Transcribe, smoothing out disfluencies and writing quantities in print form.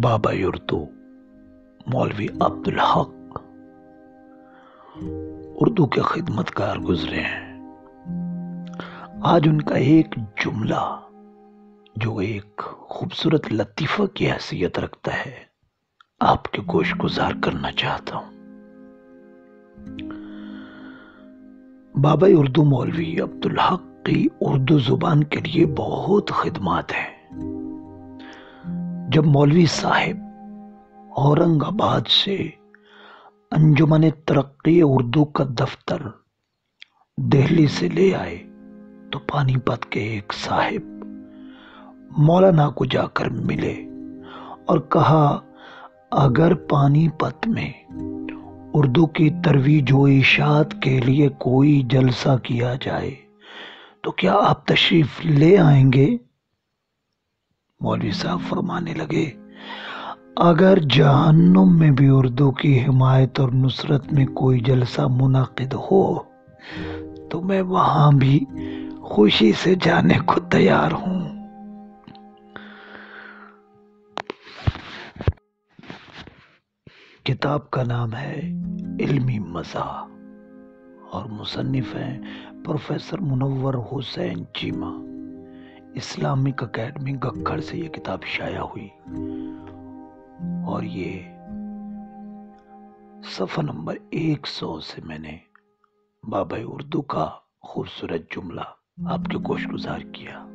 بابا اردو مولوی عبدالحق اردو کے خدمتگار گزرے ہیں۔ آج ان کا ایک جملہ جو ایک خوبصورت لطیفہ کی حیثیت رکھتا ہے آپ کے گوش گزار کرنا چاہتا ہوں۔ بابا اردو مولوی عبدالحق کی اردو زبان کے لیے بہت خدمات ہیں۔ جب مولوی صاحب اورنگ آباد سے انجمن ترقی اردو کا دفتر دہلی سے لے آئے تو پانی پت کے ایک صاحب مولانا کو جا کر ملے اور کہا، اگر پانی پت میں اردو کی ترویج و اشاعت کے لیے کوئی جلسہ کیا جائے تو کیا آپ تشریف لے آئیں گے؟ مولوی صاحب فرمانے لگے، اگر جہنم میں بھی اردو کی حمایت اور نصرت میں کوئی جلسہ منعقد ہو تو میں وہاں بھی خوشی سے جانے کو تیار ہوں۔ کتاب کا نام ہے علمی مزاح اور مصنف ہیں پروفیسر منور حسین چیمہ۔ اسلامک اکیڈمی گکھڑ سے یہ کتاب شائع ہوئی اور یہ صفحہ نمبر 100 سے میں نے بابا اردو کا خوبصورت جملہ آپ کے گوش گزار کیا۔